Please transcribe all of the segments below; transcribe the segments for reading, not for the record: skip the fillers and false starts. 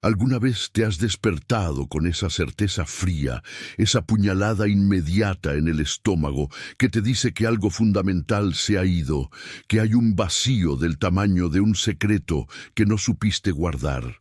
¿Alguna vez te has despertado con esa certeza fría, esa puñalada inmediata en el estómago que te dice que algo fundamental se ha ido, que hay un vacío del tamaño de un secreto que no supiste guardar?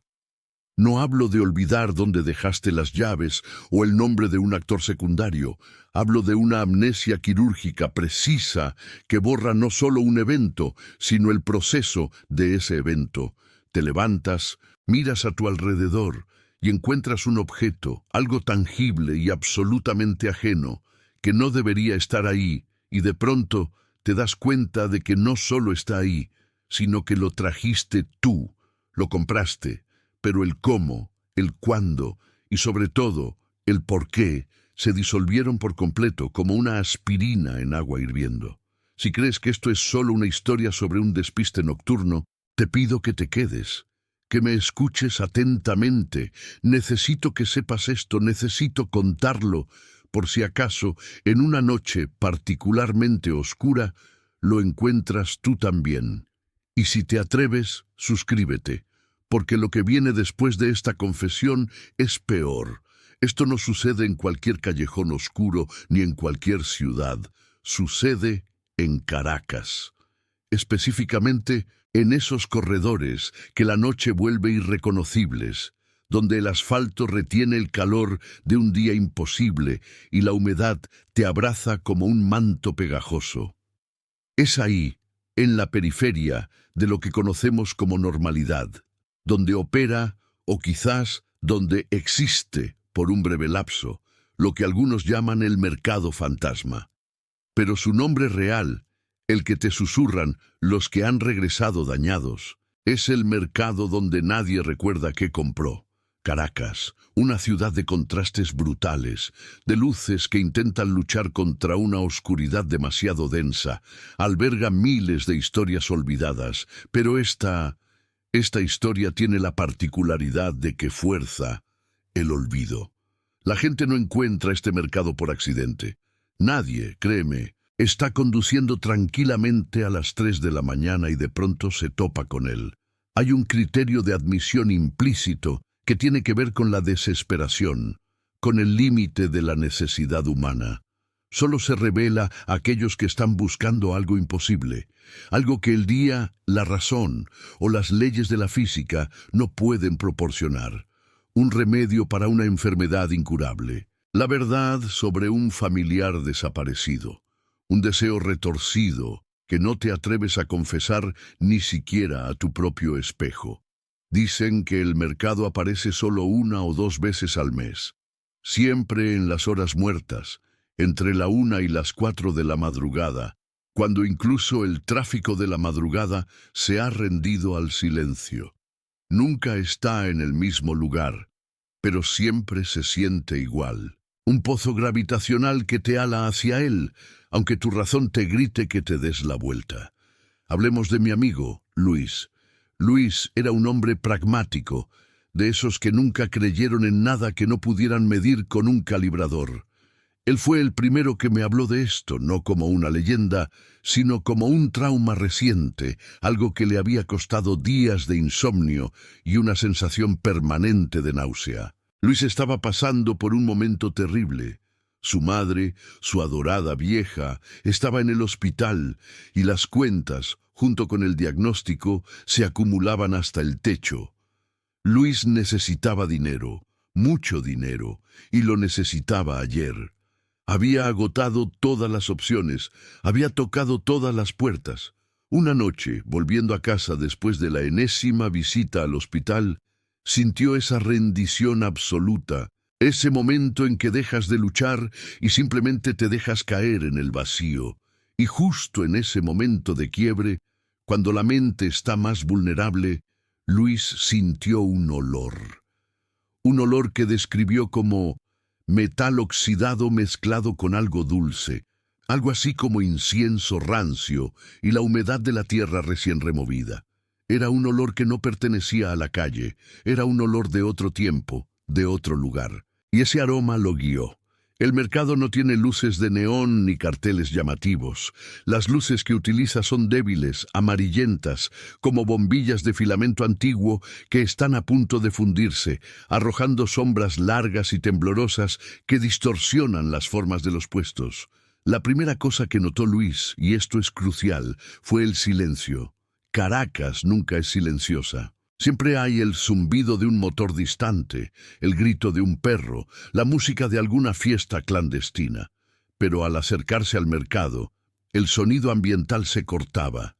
No hablo de olvidar dónde dejaste las llaves o el nombre de un actor secundario. Hablo de una amnesia quirúrgica precisa que borra no solo un evento, sino el proceso de ese evento. Te levantas, miras a tu alrededor y encuentras un objeto, algo tangible y absolutamente ajeno, que no debería estar ahí, y de pronto te das cuenta de que no solo está ahí, sino que lo trajiste tú, lo compraste, pero el cómo, el cuándo y sobre todo el por qué se disolvieron por completo como una aspirina en agua hirviendo. Si crees que esto es solo una historia sobre un despiste nocturno, te pido que te quedes, que me escuches atentamente. Necesito que sepas esto, necesito contarlo, por si acaso, en una noche particularmente oscura, lo encuentras tú también. Y si te atreves, suscríbete, porque lo que viene después de esta confesión es peor. Esto no sucede en cualquier callejón oscuro ni en cualquier ciudad. Sucede en Caracas. Específicamente en esos corredores que la noche vuelve irreconocibles, donde el asfalto retiene el calor de un día imposible y la humedad te abraza como un manto pegajoso. Es ahí, en la periferia de lo que conocemos como normalidad, donde opera, o quizás donde existe, por un breve lapso, lo que algunos llaman el mercado fantasma. Pero su nombre real, el que te susurran los que han regresado dañados, es el mercado donde nadie recuerda qué compró. Caracas, una ciudad de contrastes brutales, de luces que intentan luchar contra una oscuridad demasiado densa, alberga miles de historias olvidadas, pero esta historia tiene la particularidad de que fuerza el olvido. La gente no encuentra este mercado por accidente. Nadie, créeme, está conduciendo tranquilamente a las 3 de la mañana y de pronto se topa con él. Hay un criterio de admisión implícito que tiene que ver con la desesperación, con el límite de la necesidad humana. Solo se revela a aquellos que están buscando algo imposible, algo que el día, la razón o las leyes de la física no pueden proporcionar. Un remedio para una enfermedad incurable. La verdad sobre un familiar desaparecido. Un deseo retorcido que no te atreves a confesar ni siquiera a tu propio espejo. Dicen que el mercado aparece solo 1 o 2 veces al mes. Siempre en las horas muertas, entre la 1 y las 4 de la madrugada, cuando incluso el tráfico de la madrugada se ha rendido al silencio. Nunca está en el mismo lugar, pero siempre se siente igual. Un pozo gravitacional que te ala hacia él, aunque tu razón te grite que te des la vuelta. Hablemos de mi amigo, Luis. Luis era un hombre pragmático, de esos que nunca creyeron en nada que no pudieran medir con un calibrador. Él fue el primero que me habló de esto, no como una leyenda, sino como un trauma reciente, algo que le había costado días de insomnio y una sensación permanente de náusea. Luis estaba pasando por un momento terrible. Su madre, su adorada vieja, estaba en el hospital y las cuentas, junto con el diagnóstico, se acumulaban hasta el techo. Luis necesitaba dinero, mucho dinero, y lo necesitaba ayer. Había agotado todas las opciones, había tocado todas las puertas. Una noche, volviendo a casa después de la enésima visita al hospital, sintió esa rendición absoluta, ese momento en que dejas de luchar y simplemente te dejas caer en el vacío. Y justo en ese momento de quiebre, cuando la mente está más vulnerable, Luis sintió un olor que describió como metal oxidado mezclado con algo dulce, algo así como incienso rancio y la humedad de la tierra recién removida. Era un olor que no pertenecía a la calle, era un olor de otro tiempo, de otro lugar. Y ese aroma lo guió. El mercado no tiene luces de neón ni carteles llamativos. Las luces que utiliza son débiles, amarillentas, como bombillas de filamento antiguo que están a punto de fundirse, arrojando sombras largas y temblorosas que distorsionan las formas de los puestos. La primera cosa que notó Luis, y esto es crucial, fue el silencio. Caracas nunca es silenciosa. Siempre hay el zumbido de un motor distante, el grito de un perro, la música de alguna fiesta clandestina. Pero al acercarse al mercado, el sonido ambiental se cortaba.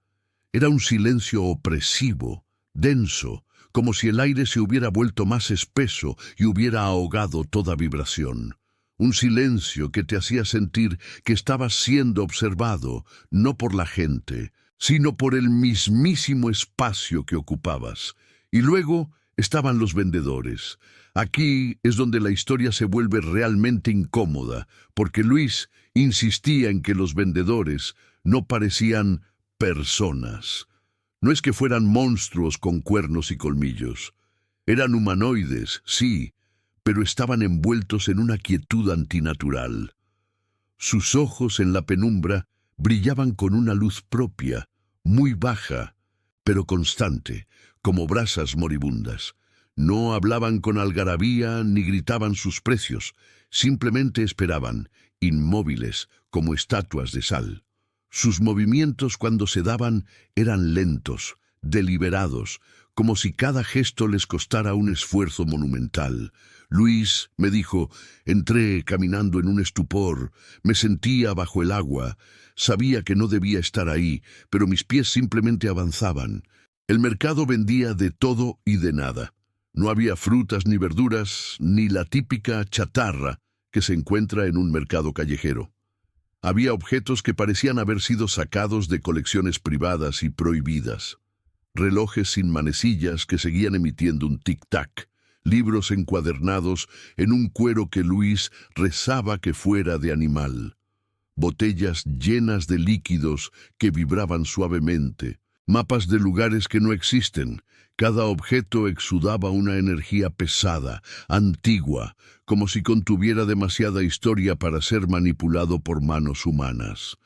Era un silencio opresivo, denso, como si el aire se hubiera vuelto más espeso y hubiera ahogado toda vibración. Un silencio que te hacía sentir que estabas siendo observado, no por la gente, sino por el mismísimo espacio que ocupabas. Y luego estaban los vendedores. Aquí es donde la historia se vuelve realmente incómoda, porque Luis insistía en que los vendedores no parecían personas. No es que fueran monstruos con cuernos y colmillos. Eran humanoides, sí, pero estaban envueltos en una quietud antinatural. Sus ojos en la penumbra brillaban con una luz propia, muy baja, pero constante, como brasas moribundas. No hablaban con algarabía ni gritaban sus precios, simplemente esperaban, inmóviles, como estatuas de sal. Sus movimientos cuando se daban eran lentos, deliberados, como si cada gesto les costara un esfuerzo monumental. Luis, me dijo, entré caminando en un estupor, me sentía bajo el agua, sabía que no debía estar ahí, pero mis pies simplemente avanzaban. El mercado vendía de todo y de nada. No había frutas ni verduras, ni la típica chatarra que se encuentra en un mercado callejero. Había objetos que parecían haber sido sacados de colecciones privadas y prohibidas. Relojes sin manecillas que seguían emitiendo un tic-tac. Libros encuadernados en un cuero que Luis rezaba que fuera de animal. Botellas llenas de líquidos que vibraban suavemente. Mapas de lugares que no existen. Cada objeto exudaba una energía pesada, antigua, como si contuviera demasiada historia para ser manipulado por manos humanas.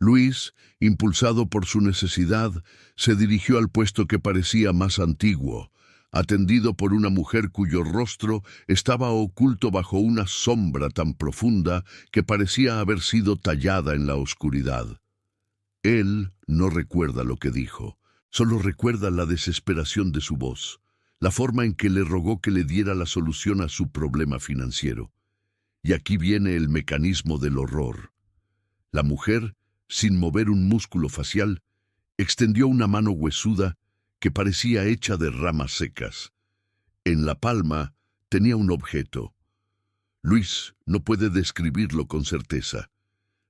Luis, impulsado por su necesidad, se dirigió al puesto que parecía más antiguo, atendido por una mujer cuyo rostro estaba oculto bajo una sombra tan profunda que parecía haber sido tallada en la oscuridad. Él no recuerda lo que dijo, solo recuerda la desesperación de su voz, la forma en que le rogó que le diera la solución a su problema financiero. Y aquí viene el mecanismo del horror. La mujer, sin mover un músculo facial, extendió una mano huesuda que parecía hecha de ramas secas. En la palma tenía un objeto. Luis no puede describirlo con certeza.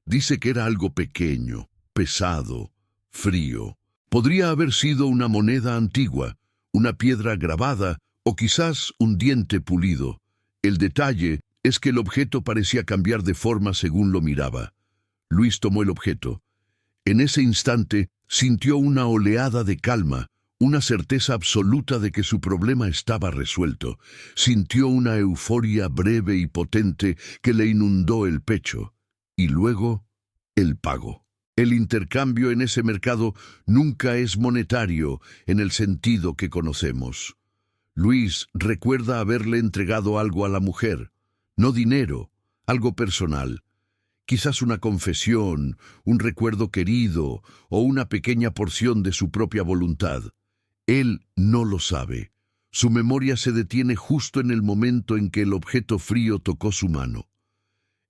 Dice que era algo pequeño, pesado, frío. Podría haber sido una moneda antigua, una piedra grabada o quizás un diente pulido. El detalle es que el objeto parecía cambiar de forma según lo miraba. Luis tomó el objeto. En ese instante sintió una oleada de calma, una certeza absoluta de que su problema estaba resuelto. Sintió una euforia breve y potente que le inundó el pecho. Y luego, el pago. El intercambio en ese mercado nunca es monetario en el sentido que conocemos. Luis recuerda haberle entregado algo a la mujer, no dinero, algo personal. Quizás una confesión, un recuerdo querido o una pequeña porción de su propia voluntad. Él no lo sabe. Su memoria se detiene justo en el momento en que el objeto frío tocó su mano.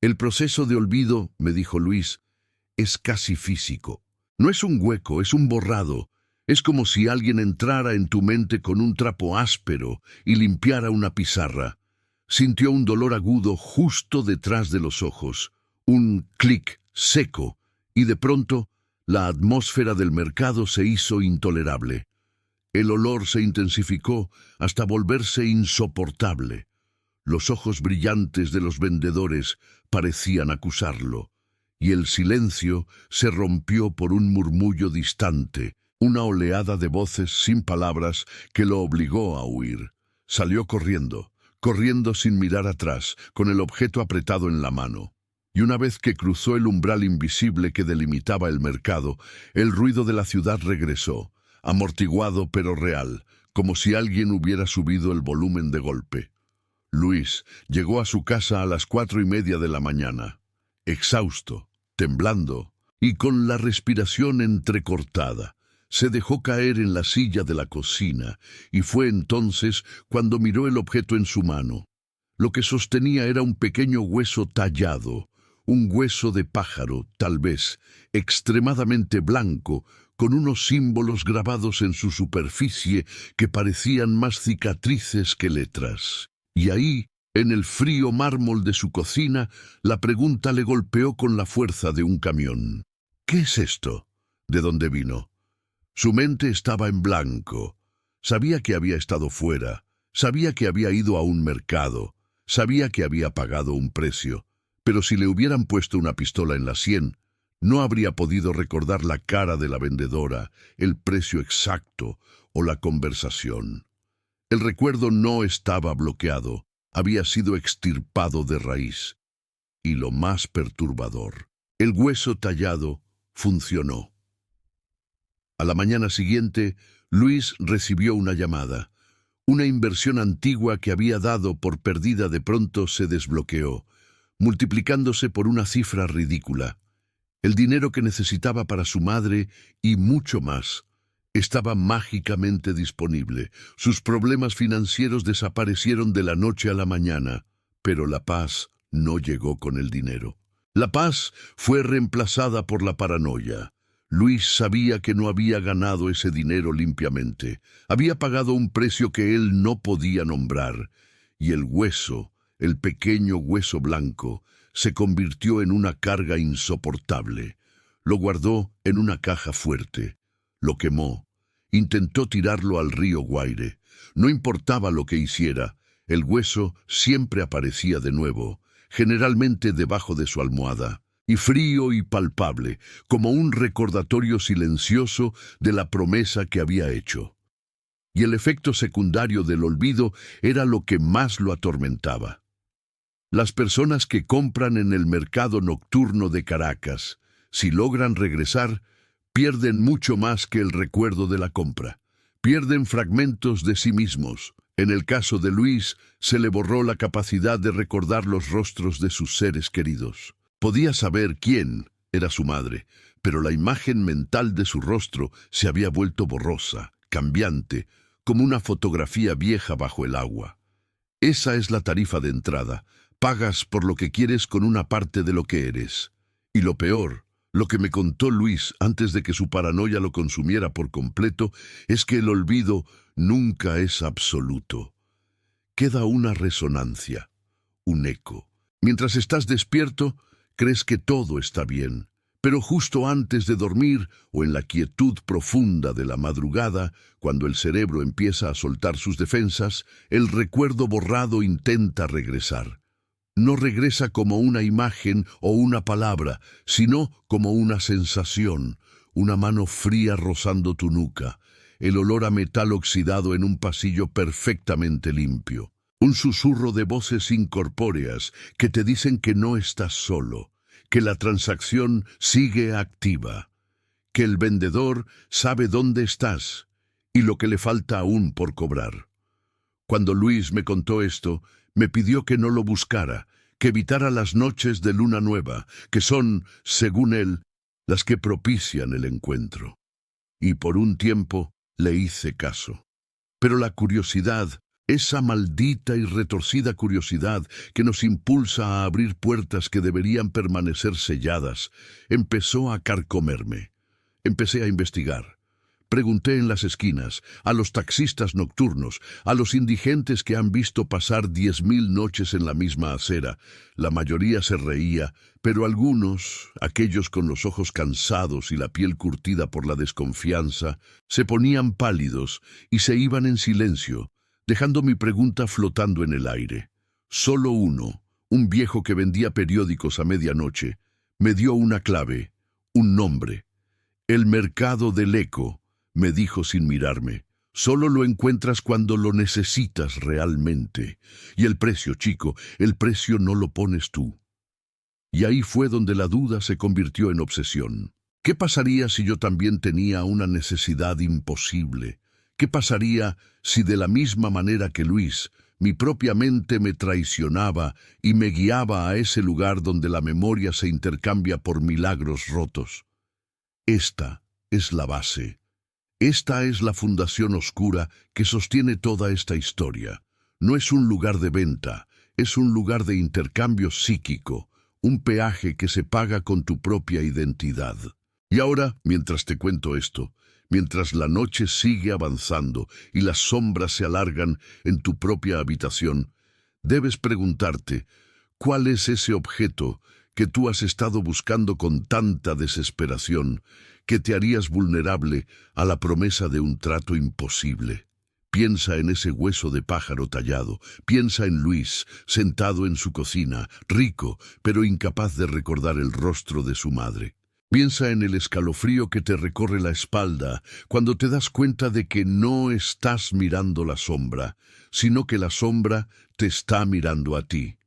El proceso de olvido, me dijo Luis, es casi físico. No es un hueco, es un borrado. Es como si alguien entrara en tu mente con un trapo áspero y limpiara una pizarra. Sintió un dolor agudo justo detrás de los ojos, un clic seco, y de pronto la atmósfera del mercado se hizo intolerable. El olor se intensificó hasta volverse insoportable. Los ojos brillantes de los vendedores parecían acusarlo, y el silencio se rompió por un murmullo distante, una oleada de voces sin palabras que lo obligó a huir. Salió corriendo, corriendo sin mirar atrás, con el objeto apretado en la mano. Y una vez que cruzó el umbral invisible que delimitaba el mercado, el ruido de la ciudad regresó, amortiguado pero real, como si alguien hubiera subido el volumen de golpe. Luis llegó a su casa a las 4:30 de la mañana, exhausto, temblando y con la respiración entrecortada. Se dejó caer en la silla de la cocina y fue entonces cuando miró el objeto en su mano. Lo que sostenía era un pequeño hueso tallado, un hueso de pájaro, tal vez, extremadamente blanco, con unos símbolos grabados en su superficie que parecían más cicatrices que letras. Y ahí, en el frío mármol de su cocina, la pregunta le golpeó con la fuerza de un camión. ¿Qué es esto? ¿De dónde vino? Su mente estaba en blanco. Sabía que había estado fuera, sabía que había ido a un mercado, sabía que había pagado un precio, pero si le hubieran puesto una pistola en la sien, no habría podido recordar la cara de la vendedora, el precio exacto o la conversación. El recuerdo no estaba bloqueado, había sido extirpado de raíz. Y lo más perturbador, el hueso tallado funcionó. A la mañana siguiente, Luis recibió una llamada. Una inversión antigua que había dado por perdida de pronto se desbloqueó, multiplicándose por una cifra ridícula. El dinero que necesitaba para su madre y mucho más estaba mágicamente disponible. Sus problemas financieros desaparecieron de la noche a la mañana, pero la paz no llegó con el dinero. La paz fue reemplazada por la paranoia. Luis sabía que no había ganado ese dinero limpiamente. Había pagado un precio que él no podía nombrar, y el hueso, el pequeño hueso blanco, se convirtió en una carga insoportable. Lo guardó en una caja fuerte, lo quemó, intentó tirarlo al río Guaire. No importaba lo que hiciera, el hueso siempre aparecía de nuevo, generalmente debajo de su almohada, y frío y palpable, como un recordatorio silencioso de la promesa que había hecho. Y el efecto secundario del olvido era lo que más lo atormentaba. Las personas que compran en el mercado nocturno de Caracas, si logran regresar, pierden mucho más que el recuerdo de la compra. Pierden fragmentos de sí mismos. En el caso de Luis, se le borró la capacidad de recordar los rostros de sus seres queridos. Podía saber quién era su madre, pero la imagen mental de su rostro se había vuelto borrosa, cambiante, como una fotografía vieja bajo el agua. Esa es la tarifa de entrada. Pagas por lo que quieres con una parte de lo que eres. Y lo peor, lo que me contó Luis antes de que su paranoia lo consumiera por completo, es que el olvido nunca es absoluto. Queda una resonancia, un eco. Mientras estás despierto, crees que todo está bien, pero justo antes de dormir o en la quietud profunda de la madrugada, cuando el cerebro empieza a soltar sus defensas, el recuerdo borrado intenta regresar. No regresa como una imagen o una palabra, sino como una sensación, una mano fría rozando tu nuca, el olor a metal oxidado en un pasillo perfectamente limpio. Un susurro de voces incorpóreas que te dicen que no estás solo, que la transacción sigue activa, que el vendedor sabe dónde estás y lo que le falta aún por cobrar. Cuando Luis me contó esto, me pidió que no lo buscara, que evitara las noches de luna nueva, que son, según él, las que propician el encuentro. Y por un tiempo le hice caso. Pero la curiosidad, esa maldita y retorcida curiosidad que nos impulsa a abrir puertas que deberían permanecer selladas, empezó a carcomerme. Empecé a investigar. Pregunté en las esquinas, a los taxistas nocturnos, a los indigentes que han visto pasar 10.000 noches en la misma acera. La mayoría se reía, pero algunos, aquellos con los ojos cansados y la piel curtida por la desconfianza, se ponían pálidos y se iban en silencio, dejando mi pregunta flotando en el aire. Solo uno, un viejo que vendía periódicos a medianoche, me dio una clave, un nombre. El mercado del eco, me dijo sin mirarme. Solo lo encuentras cuando lo necesitas realmente. Y el precio, chico, el precio no lo pones tú. Y ahí fue donde la duda se convirtió en obsesión. ¿Qué pasaría si yo también tenía una necesidad imposible? ¿Qué pasaría si de la misma manera que Luis, mi propia mente me traicionaba y me guiaba a ese lugar donde la memoria se intercambia por milagros rotos? Esta es la base. Esta es la fundación oscura que sostiene toda esta historia. No es un lugar de venta, es un lugar de intercambio psíquico, un peaje que se paga con tu propia identidad. Y ahora, mientras te cuento esto, mientras la noche sigue avanzando y las sombras se alargan en tu propia habitación, debes preguntarte, ¿cuál es ese objeto que tú has estado buscando con tanta desesperación que te harías vulnerable a la promesa de un trato imposible? Piensa en ese hueso de pájaro tallado, piensa en Luis, sentado en su cocina, rico, pero incapaz de recordar el rostro de su madre. Piensa en el escalofrío que te recorre la espalda cuando te das cuenta de que no estás mirando la sombra, sino que la sombra te está mirando a ti.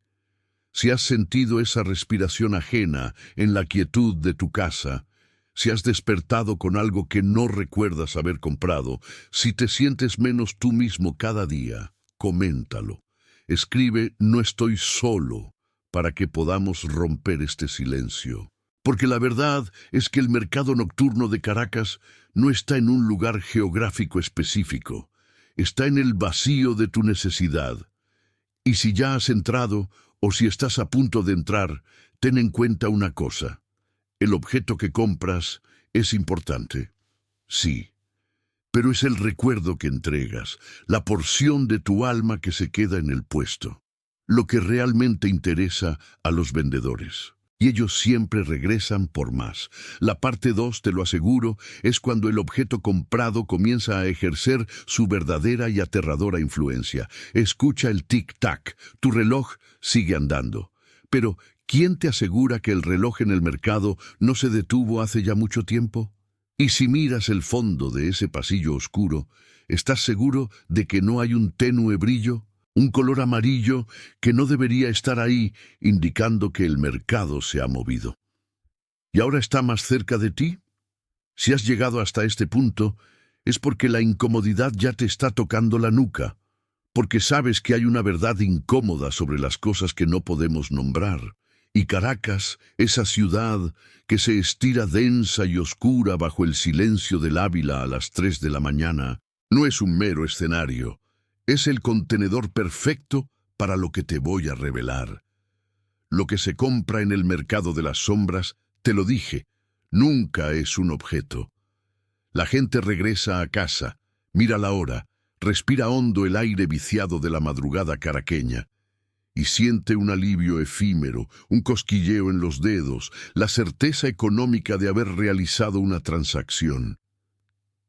Si has sentido esa respiración ajena en la quietud de tu casa, si has despertado con algo que no recuerdas haber comprado, si te sientes menos tú mismo cada día, coméntalo. Escribe "no estoy solo" para que podamos romper este silencio. Porque la verdad es que el mercado nocturno de Caracas no está en un lugar geográfico específico, está en el vacío de tu necesidad. Y si ya has entrado, o si estás a punto de entrar, ten en cuenta una cosa. El objeto que compras es importante, sí, pero es el recuerdo que entregas, la porción de tu alma que se queda en el puesto, lo que realmente interesa a los vendedores. Y ellos siempre regresan por más. La parte 2, te lo aseguro, es cuando el objeto comprado comienza a ejercer su verdadera y aterradora influencia. Escucha el tic-tac, tu reloj sigue andando. Pero, ¿quién te asegura que el reloj en el mercado no se detuvo hace ya mucho tiempo? Y si miras el fondo de ese pasillo oscuro, ¿estás seguro de que no hay un tenue brillo? Un color amarillo que no debería estar ahí, indicando que el mercado se ha movido. ¿Y ahora está más cerca de ti? Si has llegado hasta este punto, es porque la incomodidad ya te está tocando la nuca, porque sabes que hay una verdad incómoda sobre las cosas que no podemos nombrar. Y Caracas, esa ciudad que se estira densa y oscura bajo el silencio del Ávila a las 3 de la mañana, no es un mero escenario. Es el contenedor perfecto para lo que te voy a revelar. Lo que se compra en el mercado de las sombras, te lo dije, nunca es un objeto. La gente regresa a casa, mira la hora, respira hondo el aire viciado de la madrugada caraqueña y siente un alivio efímero, un cosquilleo en los dedos, la certeza económica de haber realizado una transacción.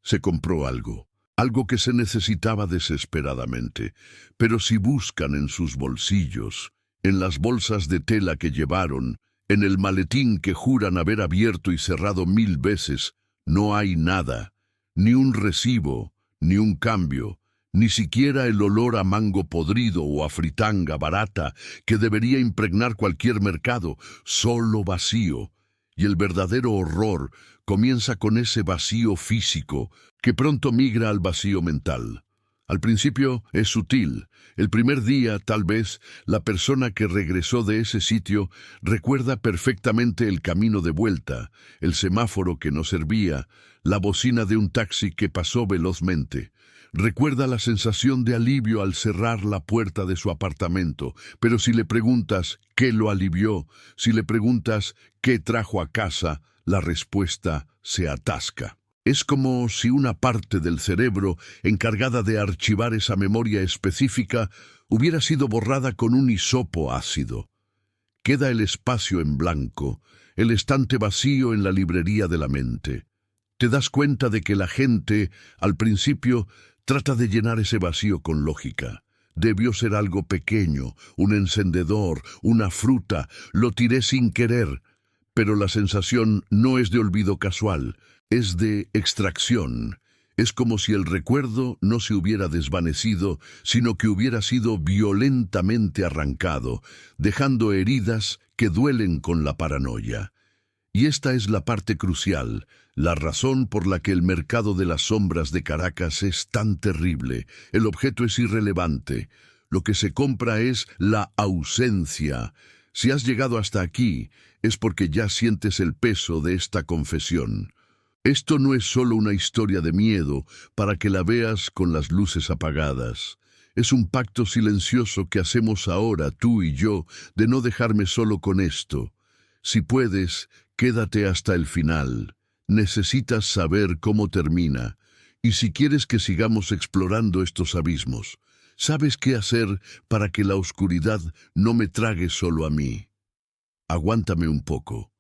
Se compró algo. Algo que se necesitaba desesperadamente, pero si buscan en sus bolsillos, en las bolsas de tela que llevaron, en el maletín que juran haber abierto y cerrado 1000 veces, no hay nada, ni un recibo, ni un cambio, ni siquiera el olor a mango podrido o a fritanga barata que debería impregnar cualquier mercado, solo vacío. Y el verdadero horror comienza con ese vacío físico que pronto migra al vacío mental. Al principio es sutil. El primer día, tal vez, la persona que regresó de ese sitio recuerda perfectamente el camino de vuelta, el semáforo que no servía, la bocina de un taxi que pasó velozmente. Recuerda la sensación de alivio al cerrar la puerta de su apartamento, pero si le preguntas qué lo alivió, si le preguntas qué trajo a casa, la respuesta se atasca. Es como si una parte del cerebro encargada de archivar esa memoria específica hubiera sido borrada con un hisopo ácido. Queda el espacio en blanco, el estante vacío en la librería de la mente. Te das cuenta de que la gente, al principio, trata de llenar ese vacío con lógica. Debió ser algo pequeño, un encendedor, una fruta, lo tiré sin querer. Pero la sensación no es de olvido casual, es de extracción. Es como si el recuerdo no se hubiera desvanecido, sino que hubiera sido violentamente arrancado, dejando heridas que duelen con la paranoia. Y esta es la parte crucial, la razón por la que el mercado de las sombras de Caracas es tan terrible. El objeto es irrelevante. Lo que se compra es la ausencia. Si has llegado hasta aquí, es porque ya sientes el peso de esta confesión. Esto no es solo una historia de miedo para que la veas con las luces apagadas. Es un pacto silencioso que hacemos ahora, tú y yo, de no dejarme solo con esto. Si puedes, quédate hasta el final. Necesitas saber cómo termina. Y si quieres que sigamos explorando estos abismos, ¿sabes qué hacer para que la oscuridad no me trague solo a mí? Aguántame un poco.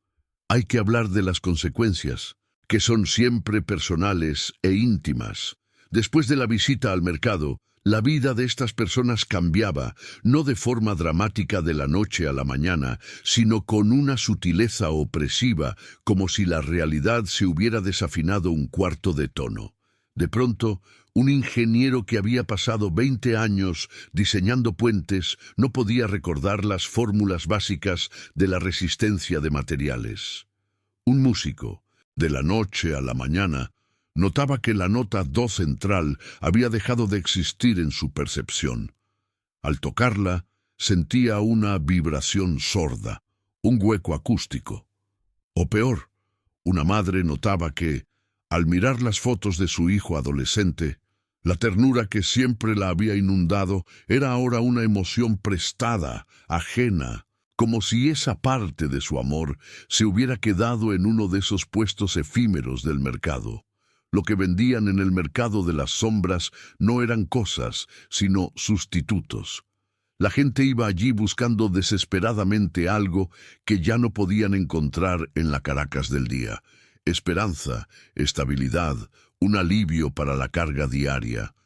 Hay que hablar de las consecuencias, que son siempre personales e íntimas. Después de la visita al mercado, la vida de estas personas cambiaba, no de forma dramática de la noche a la mañana, sino con una sutileza opresiva, como si la realidad se hubiera desafinado un cuarto de tono. De pronto, un ingeniero que había pasado 20 años diseñando puentes no podía recordar las fórmulas básicas de la resistencia de materiales. Un músico, de la noche a la mañana, notaba que la nota do central había dejado de existir en su percepción. Al tocarla, sentía una vibración sorda, un hueco acústico. O peor, una madre notaba que, al mirar las fotos de su hijo adolescente, la ternura que siempre la había inundado era ahora una emoción prestada, ajena, como si esa parte de su amor se hubiera quedado en uno de esos puestos efímeros del mercado. Lo que vendían en el mercado de las sombras no eran cosas, sino sustitutos. La gente iba allí buscando desesperadamente algo que ya no podían encontrar en la Caracas del día. Esperanza, estabilidad, un alivio para la carga diaria.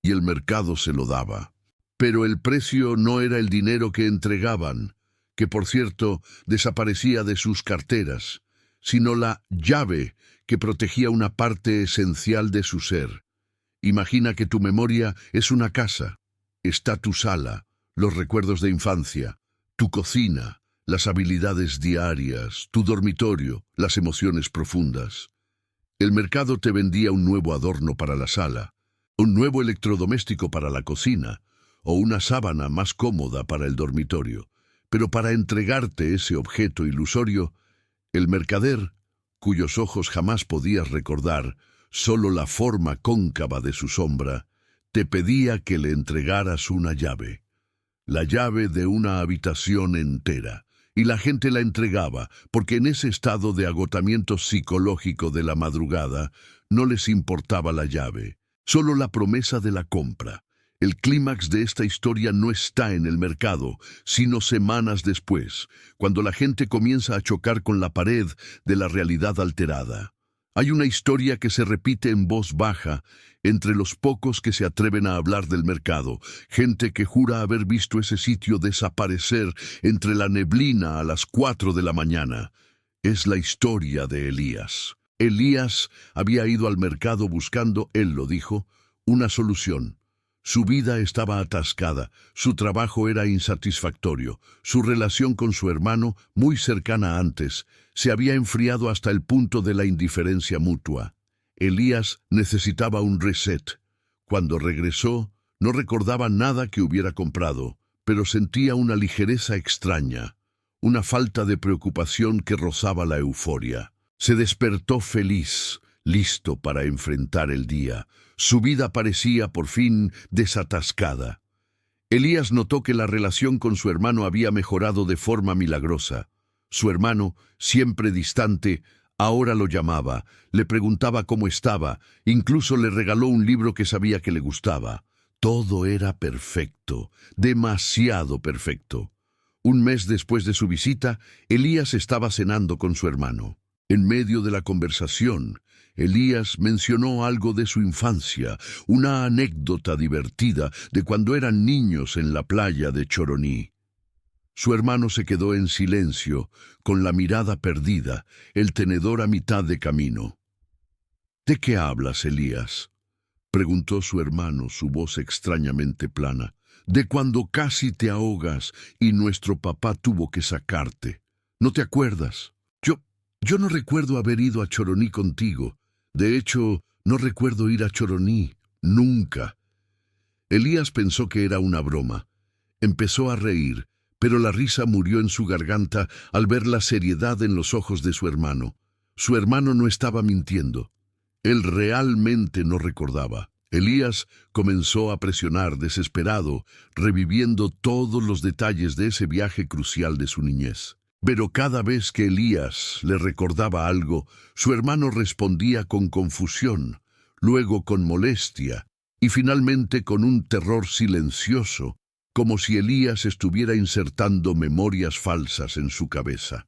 Y el mercado se lo daba. Pero el precio no era el dinero que entregaban, que por cierto desaparecía de sus carteras, sino la llave que protegía una parte esencial de su ser. Imagina que tu memoria es una casa. Está tu sala, los recuerdos de infancia, tu cocina, las habilidades diarias, tu dormitorio, las emociones profundas. El mercado te vendía un nuevo adorno para la sala, un nuevo electrodoméstico para la cocina, o una sábana más cómoda para el dormitorio. Pero para entregarte ese objeto ilusorio, el mercader, cuyos ojos jamás podías recordar, solo la forma cóncava de su sombra, te pedía que le entregaras una llave, la llave de una habitación entera, y la gente la entregaba, porque en ese estado de agotamiento psicológico de la madrugada, no les importaba la llave, solo la promesa de la compra. El clímax de esta historia no está en el mercado, sino semanas después, cuando la gente comienza a chocar con la pared de la realidad alterada. Hay una historia que se repite en voz baja entre los pocos que se atreven a hablar del mercado, gente que jura haber visto ese sitio desaparecer entre la neblina a las 4 de la mañana. Es la historia de Elías. Elías había ido al mercado buscando, él lo dijo, una solución. Su vida estaba atascada, su trabajo era insatisfactorio, su relación con su hermano, muy cercana antes, se había enfriado hasta el punto de la indiferencia mutua. Elías necesitaba un reset. Cuando regresó, no recordaba nada que hubiera comprado, pero sentía una ligereza extraña, una falta de preocupación que rozaba la euforia. Se despertó feliz, listo para enfrentar el día. Su vida parecía, por fin, desatascada. Elías notó que la relación con su hermano había mejorado de forma milagrosa. Su hermano, siempre distante, ahora lo llamaba, le preguntaba cómo estaba, incluso le regaló un libro que sabía que le gustaba. Todo era perfecto, demasiado perfecto. Un mes después de su visita, Elías estaba cenando con su hermano. En medio de la conversación, Elías mencionó algo de su infancia, una anécdota divertida de cuando eran niños en la playa de Choroní. Su hermano se quedó en silencio, con la mirada perdida, el tenedor a mitad de camino. ¿De qué hablas, Elías?, preguntó su hermano, su voz extrañamente plana. De cuando casi te ahogas y nuestro papá tuvo que sacarte. ¿No te acuerdas? Yo no recuerdo haber ido a Choroní contigo. De hecho, no recuerdo ir a Choroní, nunca. Elías pensó que era una broma. Empezó a reír, pero la risa murió en su garganta al ver la seriedad en los ojos de su hermano. Su hermano no estaba mintiendo. Él realmente no recordaba. Elías comenzó a presionar, desesperado, reviviendo todos los detalles de ese viaje crucial de su niñez. Pero cada vez que Elías le recordaba algo, su hermano respondía con confusión, luego con molestia, y finalmente con un terror silencioso, como si Elías estuviera insertando memorias falsas en su cabeza.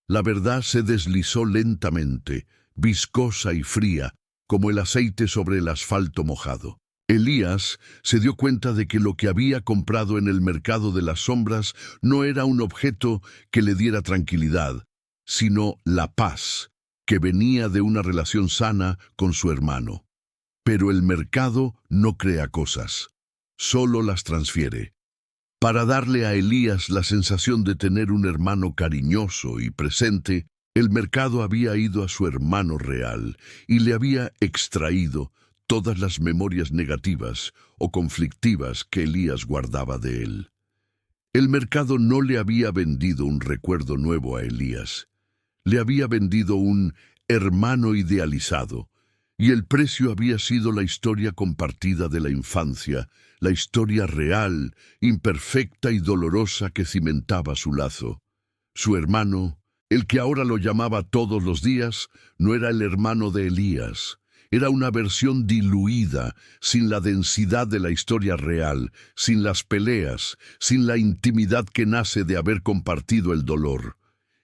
La verdad se deslizó lentamente, viscosa y fría, como el aceite sobre el asfalto mojado. Elías se dio cuenta de que lo que había comprado en el mercado de las sombras no era un objeto que le diera tranquilidad, sino la paz que venía de una relación sana con su hermano. Pero el mercado no crea cosas, solo las transfiere. Para darle a Elías la sensación de tener un hermano cariñoso y presente, el mercado había ido a su hermano real y le había extraído todas las memorias negativas o conflictivas que Elías guardaba de él. El mercado no le había vendido un recuerdo nuevo a Elías, le había vendido un hermano idealizado, y el precio había sido la historia compartida de la infancia, la historia real, imperfecta y dolorosa que cimentaba su lazo. Su hermano, el que ahora lo llamaba todos los días, no era el hermano de Elías. Era una versión diluida, sin la densidad de la historia real, sin las peleas, sin la intimidad que nace de haber compartido el dolor.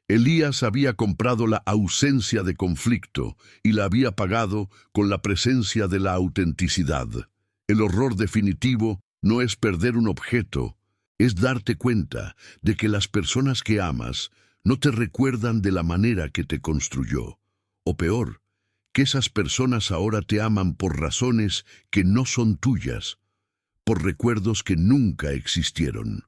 Elías había comprado la ausencia de conflicto y la había pagado con la presencia de la autenticidad. El horror definitivo no es perder un objeto, es darte cuenta de que las personas que amas no te recuerdan de la manera que te construyó. O peor, que esas personas ahora te aman por razones que no son tuyas, por recuerdos que nunca existieron.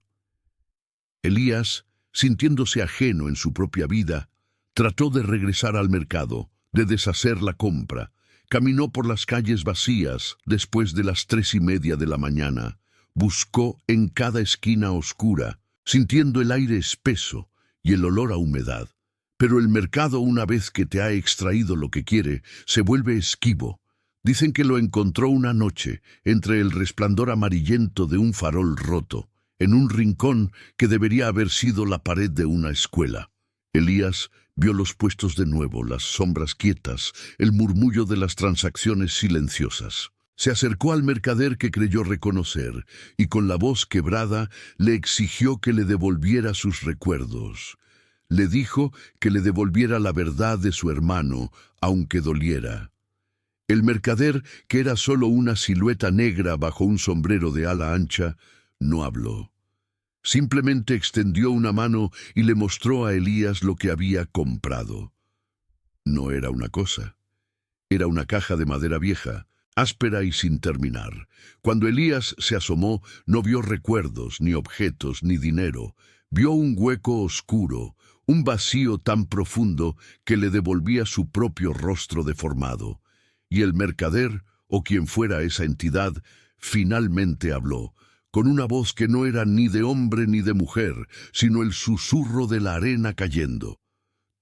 Elías, sintiéndose ajeno en su propia vida, trató de regresar al mercado, de deshacer la compra. Caminó por las calles vacías después de las 3:30 de la mañana. Buscó en cada esquina oscura, sintiendo el aire espeso y el olor a humedad. Pero el mercado, una vez que te ha extraído lo que quiere, se vuelve esquivo. Dicen que lo encontró una noche, entre el resplandor amarillento de un farol roto, en un rincón que debería haber sido la pared de una escuela. Elías vio los puestos de nuevo, las sombras quietas, el murmullo de las transacciones silenciosas. Se acercó al mercader que creyó reconocer, y con la voz quebrada le exigió que le devolviera sus recuerdos. Le dijo que le devolviera la verdad de su hermano, aunque doliera. El mercader, que era solo una silueta negra bajo un sombrero de ala ancha, no habló. Simplemente extendió una mano y le mostró a Elías lo que había comprado. No era una cosa. Era una caja de madera vieja, áspera y sin terminar. Cuando Elías se asomó, no vio recuerdos, ni objetos, ni dinero. Vio un hueco oscuro, un vacío tan profundo que le devolvía su propio rostro deformado. Y el mercader, o quien fuera esa entidad, finalmente habló, con una voz que no era ni de hombre ni de mujer, sino el susurro de la arena cayendo.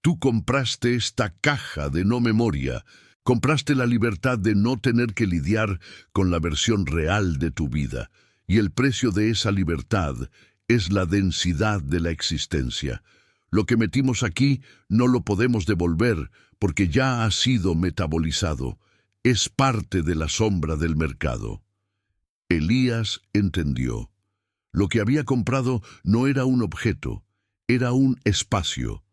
Tú compraste esta caja de no memoria, compraste la libertad de no tener que lidiar con la versión real de tu vida, y el precio de esa libertad es la densidad de la existencia. Lo que metimos aquí no lo podemos devolver porque ya ha sido metabolizado. Es parte de la sombra del mercado. Elías entendió. Lo que había comprado no era un objeto, era un espacio.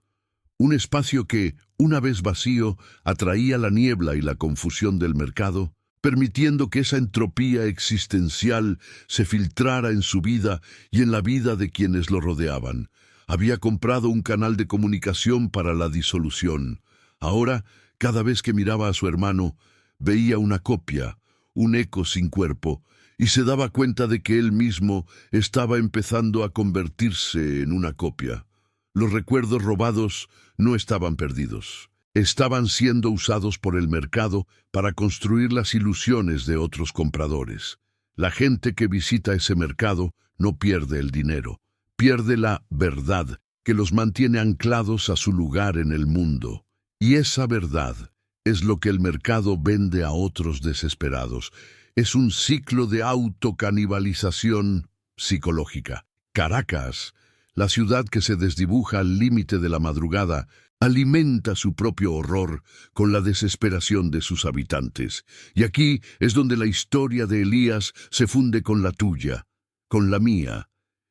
Un espacio que, una vez vacío, atraía la niebla y la confusión del mercado, permitiendo que esa entropía existencial se filtrara en su vida y en la vida de quienes lo rodeaban. Había comprado un canal de comunicación para la disolución. Ahora, cada vez que miraba a su hermano, veía una copia, un eco sin cuerpo, y se daba cuenta de que él mismo estaba empezando a convertirse en una copia. Los recuerdos robados no estaban perdidos. Estaban siendo usados por el mercado para construir las ilusiones de otros compradores. La gente que visita ese mercado no pierde el dinero, pierde la verdad que los mantiene anclados a su lugar en el mundo. Y esa verdad es lo que el mercado vende a otros desesperados. Es un ciclo de autocanibalización psicológica. Caracas, la ciudad que se desdibuja al límite de la madrugada, alimenta su propio horror con la desesperación de sus habitantes. Y aquí es donde la historia de Elías se funde con la tuya, con la mía.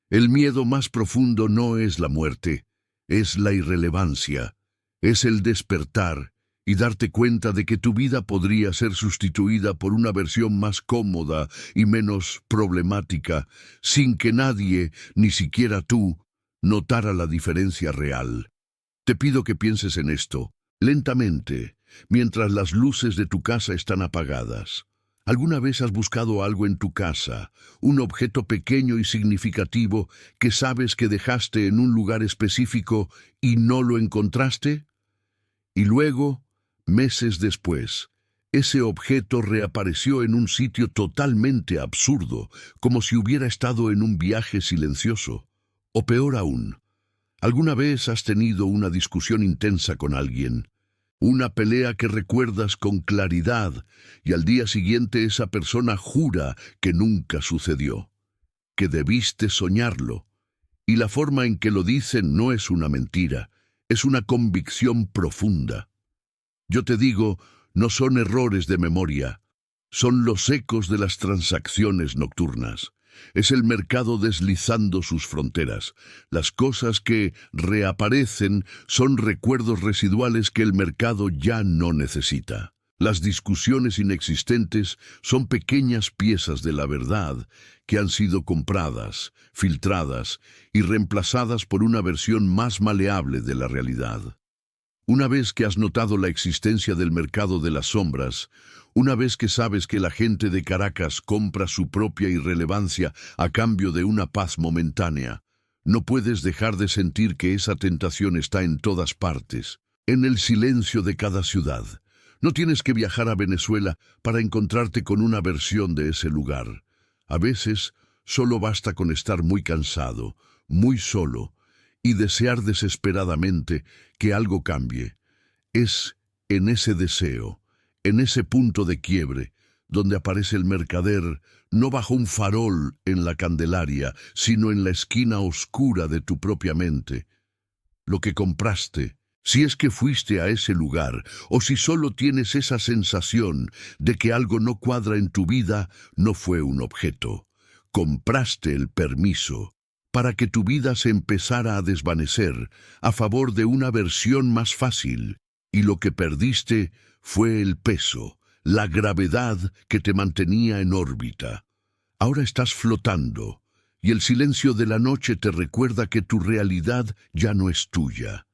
El miedo más profundo no es la muerte, es la irrelevancia, es el despertar y darte cuenta de que tu vida podría ser sustituida por una versión más cómoda y menos problemática, sin que nadie, ni siquiera tú, notara la diferencia real. Te pido que pienses en esto, lentamente, mientras las luces de tu casa están apagadas. ¿Alguna vez has buscado algo en tu casa, un objeto pequeño y significativo que sabes que dejaste en un lugar específico y no lo encontraste? Y luego, meses después, ese objeto reapareció en un sitio totalmente absurdo, como si hubiera estado en un viaje silencioso. O peor aún, ¿alguna vez has tenido una discusión intensa con alguien? Una pelea que recuerdas con claridad y al día siguiente esa persona jura que nunca sucedió, que debiste soñarlo. Y la forma en que lo dicen no es una mentira, es una convicción profunda. Yo te digo, no son errores de memoria, son los ecos de las transacciones nocturnas. Es el mercado deslizando sus fronteras. Las cosas que reaparecen son recuerdos residuales que el mercado ya no necesita. Las discusiones inexistentes son pequeñas piezas de la verdad que han sido compradas, filtradas y reemplazadas por una versión más maleable de la realidad. Una vez que has notado la existencia del mercado de las sombras, una vez que sabes que la gente de Caracas compra su propia irrelevancia a cambio de una paz momentánea, no puedes dejar de sentir que esa tentación está en todas partes, en el silencio de cada ciudad. No tienes que viajar a Venezuela para encontrarte con una versión de ese lugar. A veces, solo basta con estar muy cansado, muy solo, y desear desesperadamente que algo cambie. Es en ese deseo, en ese punto de quiebre, donde aparece el mercader, no bajo un farol en la Candelaria, sino en la esquina oscura de tu propia mente. Lo que compraste, si es que fuiste a ese lugar, o si solo tienes esa sensación de que algo no cuadra en tu vida, no fue un objeto. Compraste el permiso para que tu vida se empezara a desvanecer a favor de una versión más fácil, y lo que perdiste fue el peso, la gravedad que te mantenía en órbita. Ahora estás flotando, y el silencio de la noche te recuerda que tu realidad ya no es tuya.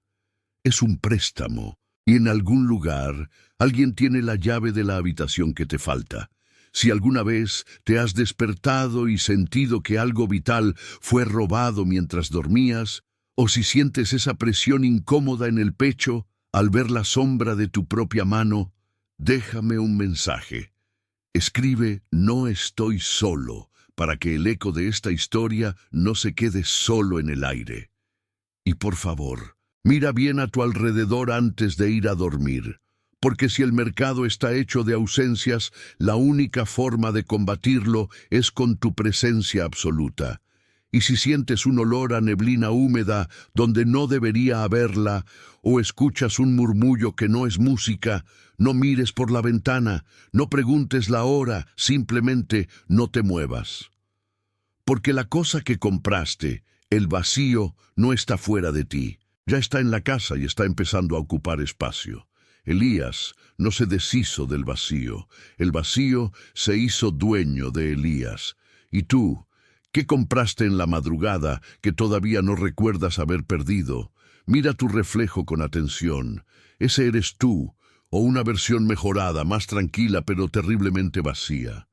Es un préstamo, y en algún lugar alguien tiene la llave de la habitación que te falta. Si alguna vez te has despertado y sentido que algo vital fue robado mientras dormías, o si sientes esa presión incómoda en el pecho al ver la sombra de tu propia mano, déjame un mensaje. Escribe "No estoy solo" para que el eco de esta historia no se quede solo en el aire. Y por favor, mira bien a tu alrededor antes de ir a dormir. Porque si el mercado está hecho de ausencias, la única forma de combatirlo es con tu presencia absoluta. Y si sientes un olor a neblina húmeda donde no debería haberla, o escuchas un murmullo que no es música, no mires por la ventana, no preguntes la hora, simplemente no te muevas. Porque la cosa que compraste, el vacío, no está fuera de ti. Ya está en la casa y está empezando a ocupar espacio. Elías no se deshizo del vacío, el vacío se hizo dueño de Elías. Y tú, ¿qué compraste en la madrugada que todavía no recuerdas haber perdido? Mira tu reflejo con atención. Ese eres tú, o una versión mejorada, más tranquila pero terriblemente vacía.